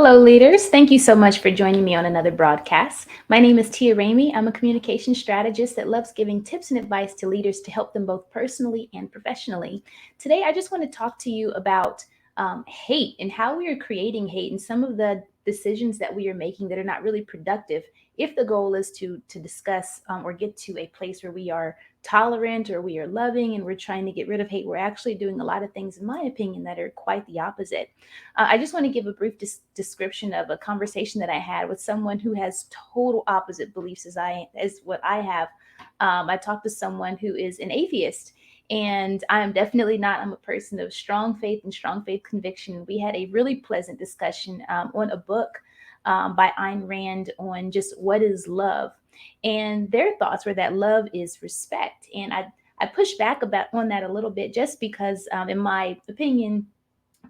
Hello, leaders. Thank you so much for joining me on another broadcast. My name is Tia Ramey. I'm a communication strategist that loves giving tips and advice to leaders to help them both personally and professionally. Today, I just want to talk to you about hate and how we are creating hate and some of the decisions that we are making that are not really productive. If the goal is to discuss or get to a place where we are tolerant or we are loving and we're trying to get rid of hate, we're actually doing a lot of things, in my opinion, that are quite the opposite. I just want to give a brief description of a conversation that I had with someone who has total opposite beliefs as what I have. I talked to someone who is an atheist, and I am definitely not. I'm a person of strong faith and strong faith conviction. We had a really pleasant discussion on a book by Ayn Rand on just what is love, and their thoughts were that love is respect, and I pushed back about on that a little bit just because, in my opinion,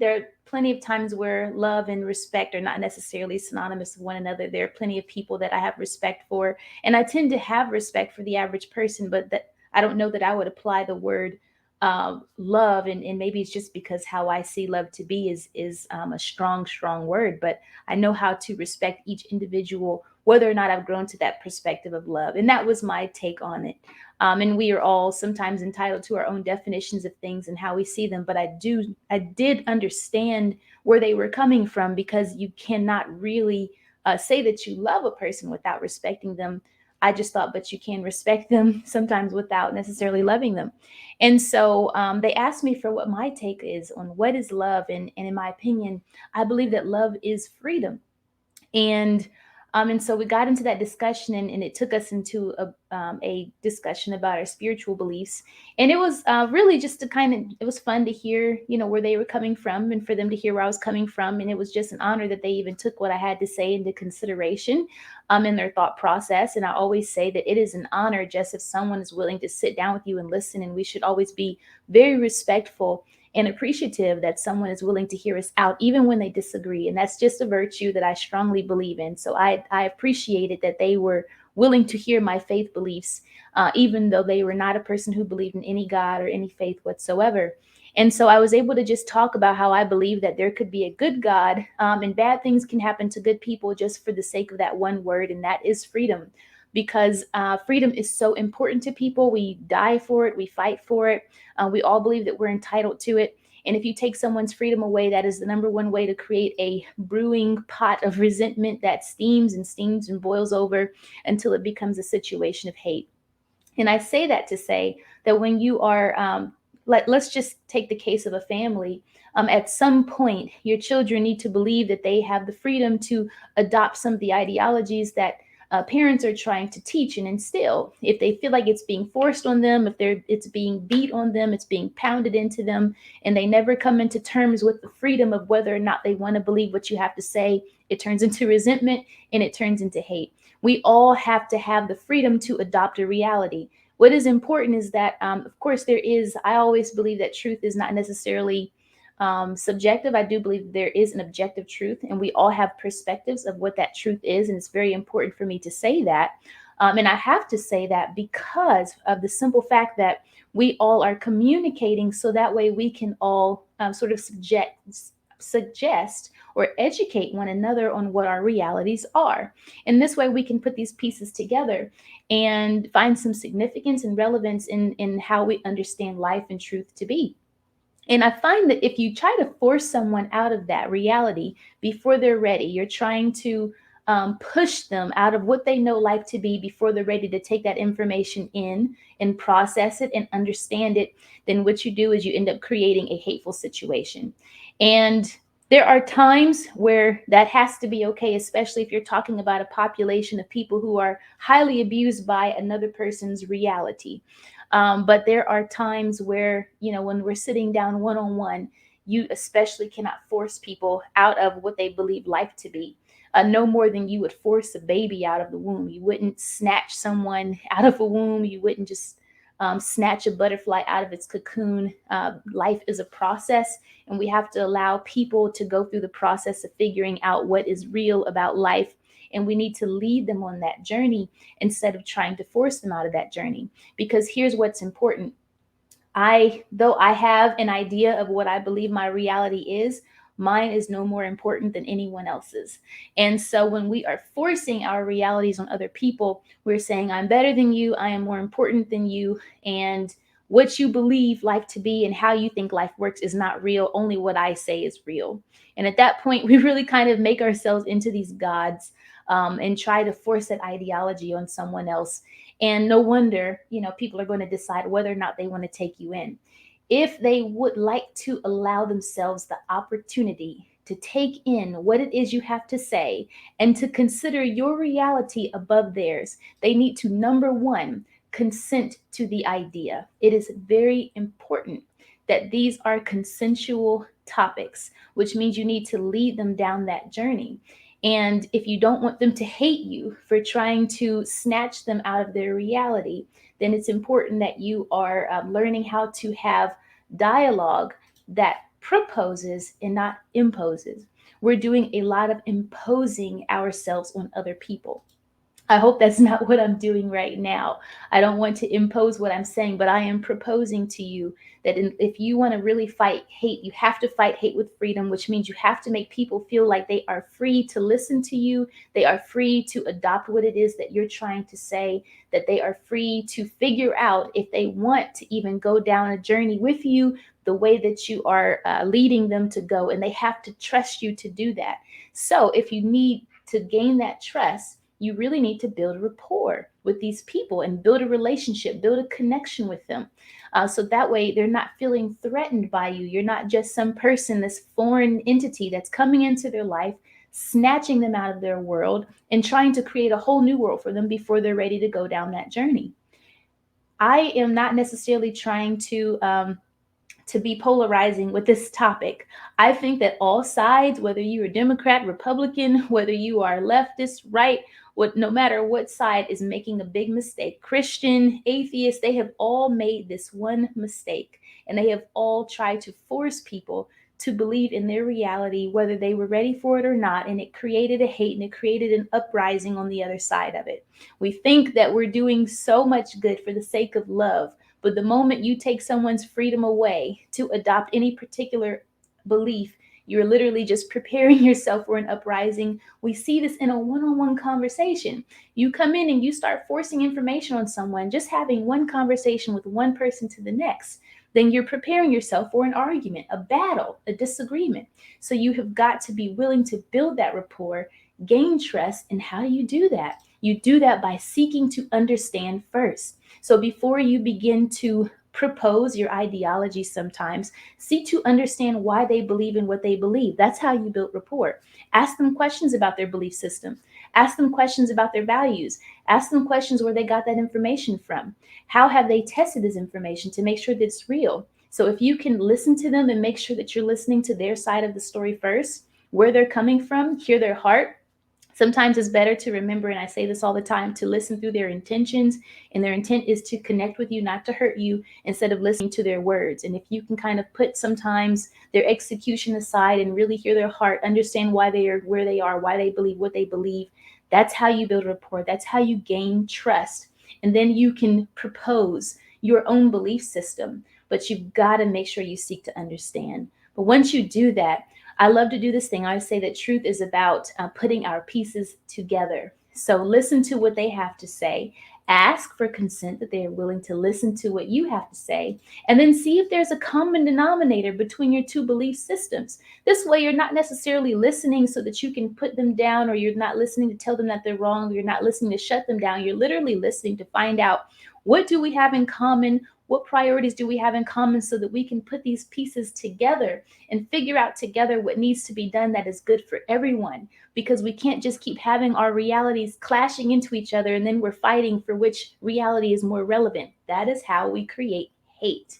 there are plenty of times where love and respect are not necessarily synonymous with one another. There are plenty of people that I have respect for, and I tend to have respect for the average person, but that I don't know that I would apply the word love, and maybe it's just because how I see love to be is a strong word, but I know how to respect each individual, whether or not I've grown to that perspective of love, and that was my take on it. And we are all sometimes entitled to our own definitions of things and how we see them. But I did understand where they were coming from, because you cannot really say that you love a person without respecting them. I just thought, but you can respect them sometimes without necessarily loving them. And so they asked me for what my take is on what is love. And in my opinion, I believe that love is freedom. And so we got into that discussion, and it took us into a discussion about our spiritual beliefs. And it was really just to kind of, it was fun to hear, where they were coming from, and for them to hear where I was coming from. And it was just an honor that they even took what I had to say into consideration in their thought process. And I always say that it is an honor just if someone is willing to sit down with you and listen. And we should always be very respectful and appreciative that someone is willing to hear us out, even when they disagree. And that's just a virtue that I strongly believe in. So I appreciated that they were willing to hear my faith beliefs, even though they were not a person who believed in any God or any faith whatsoever. And so I was able to just talk about how I believe that there could be a good God, and bad things can happen to good people just for the sake of that one word, and that is freedom. Because freedom is so important to people. We die for it, we fight for it. We all believe that we're entitled to it. And if you take someone's freedom away, that is the number one way to create a brewing pot of resentment that steams and boils over until it becomes a situation of hate. And I say that to say that when you are, let's just take the case of a family. At some point, your children need to believe that they have the freedom to adopt some of the ideologies that parents are trying to teach and instill. If they feel like it's being forced on them, if it's being beat on them, it's being pounded into them, and they never come into terms with the freedom of whether or not they want to believe what you have to say, it turns into resentment and it turns into hate. We all have to have the freedom to adopt a reality. What is important is that, of course, I always believe that truth is not necessarily subjective. I do believe there is an objective truth, and we all have perspectives of what that truth is. And it's very important for me to say that. And I have to say that because of the simple fact that we all are communicating, so that way we can all sort of suggest or educate one another on what our realities are. And this way we can put these pieces together and find some significance and relevance in how we understand life and truth to be. And I find that if you try to force someone out of that reality before they're ready, you're trying to push them out of what they know life to be before they're ready to take that information in and process it and understand it, then what you do is you end up creating a hateful situation. And there are times where that has to be okay, especially if you're talking about a population of people who are highly abused by another person's reality. But there are times where, when we're sitting down one on one, you especially cannot force people out of what they believe life to be. No more than you would force a baby out of the womb. You wouldn't snatch someone out of a womb. You wouldn't just snatch a butterfly out of its cocoon. Life is a process, and we have to allow people to go through the process of figuring out what is real about life. And we need to lead them on that journey instead of trying to force them out of that journey. Because here's what's important. Though I have an idea of what I believe my reality is, Mine is no more important than anyone else's. And so when we are forcing our realities on other people, we're saying, I'm better than you, I am more important than you, and what you believe life to be and how you think life works is not real. Only what I say is real. And at that point, we really kind of make ourselves into these gods, and try to force that ideology on someone else. And no wonder, people are going to decide whether or not they want to take you in. If they would like to allow themselves the opportunity to take in what it is you have to say and to consider your reality above theirs, they need to, number one, consent to the idea. It is very important that these are consensual topics, which means you need to lead them down that journey. And if you don't want them to hate you for trying to snatch them out of their reality, then it's important that you are learning how to have dialogue that proposes and not imposes. We're doing a lot of imposing ourselves on other people. I hope that's not what I'm doing right now. I don't want to impose what I'm saying, but I am proposing to you that if you want to really fight hate, you have to fight hate with freedom, which means you have to make people feel like they are free to listen to you. They are free to adopt what it is that you're trying to say, that they are free to figure out if they want to even go down a journey with you the way that you are leading them to go. And they have to trust you to do that. So if you need to gain that trust, you really need to build a rapport with these people and build a relationship, build a connection with them. So that way they're not feeling threatened by you. You're not just some person, this foreign entity that's coming into their life, snatching them out of their world and trying to create a whole new world for them before they're ready to go down that journey. I am not necessarily trying to be polarizing with this topic. I think that all sides, whether you're a Democrat, Republican, whether you are leftist, right, no matter what side, is making a big mistake. Christian, atheist, they have all made this one mistake, and they have all tried to force people to believe in their reality, whether they were ready for it or not. And it created a hate and it created an uprising on the other side of it. We think that we're doing so much good for the sake of love, but the moment you take someone's freedom away to adopt any particular belief, you're literally just preparing yourself for an uprising. We see this in a one-on-one conversation. You come in and you start forcing information on someone, just having one conversation with one person to the next. Then you're preparing yourself for an argument, a battle, a disagreement. So you have got to be willing to build that rapport, gain trust. And how do you do that? You do that by seeking to understand first. So before you begin to propose your ideology, sometimes seek to understand why they believe in what they believe. That's how you build rapport. Ask them questions about their belief system. Ask them questions about their values. Ask them questions where they got that information from. How have they tested this information to make sure that it's real? So if you can listen to them and make sure that you're listening to their side of the story first, where they're coming from, hear their heart. Sometimes it's better to remember, and I say this all the time, to listen through their intentions. And their intent is to connect with you, not to hurt you, instead of listening to their words. And if you can kind of put sometimes their execution aside and really hear their heart, understand why they are where they are, why they believe what they believe, that's how you build rapport. That's how you gain trust. And then you can propose your own belief system. But you've got to make sure you seek to understand. But once you do that, I love to do this thing. I say that truth is about putting our pieces together. So listen to what they have to say. Ask for consent that they are willing to listen to what you have to say. And then see if there's a common denominator between your two belief systems. This way, you're not necessarily listening so that you can put them down, or you're not listening to tell them that they're wrong, or you're not listening to shut them down. You're literally listening to find out, what do we have in common? What priorities do we have in common, so that we can put these pieces together and figure out together what needs to be done that is good for everyone? Because we can't just keep having our realities clashing into each other and then we're fighting for which reality is more relevant. That is how we create hate.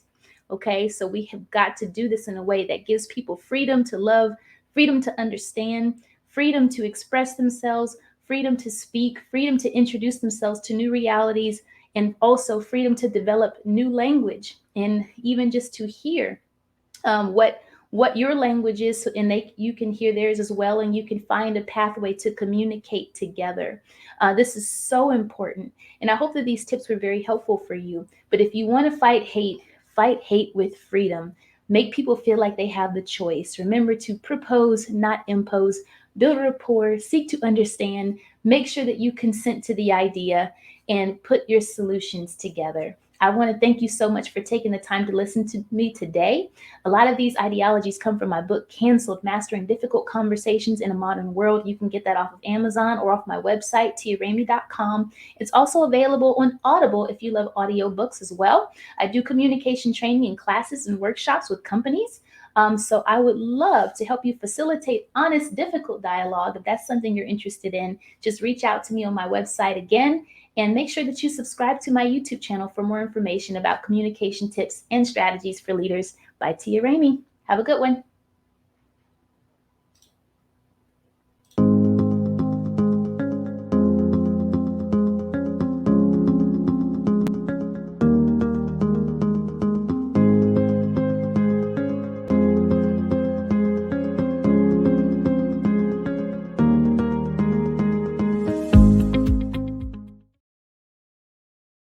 Okay, so we have got to do this in a way that gives people freedom to love, freedom to understand, freedom to express themselves, freedom to speak, freedom to introduce themselves to new realities, and also freedom to develop new language, and even just to hear what your language is, so, and you can hear theirs as well, and you can find a pathway to communicate together. This is so important, and I hope that these tips were very helpful for you. But if you want to fight hate with freedom. Make people feel like they have the choice. Remember to propose, not impose. Build rapport, seek to understand, make sure that you consent to the idea, and put your solutions together. I want to thank you so much for taking the time to listen to me today. A lot of these ideologies come from my book, Canceled: Mastering Difficult Conversations in a Modern World. You can get that off of Amazon or off my website, tiaramey.com. It's also available on Audible if you love audiobooks as well. I do communication training and classes and workshops with companies. So I would love to help you facilitate honest, difficult dialogue. If that's something you're interested in, just reach out to me on my website again, and make sure that you subscribe to my YouTube channel for more information about communication tips and strategies for leaders by Tia Ramey. Have a good one.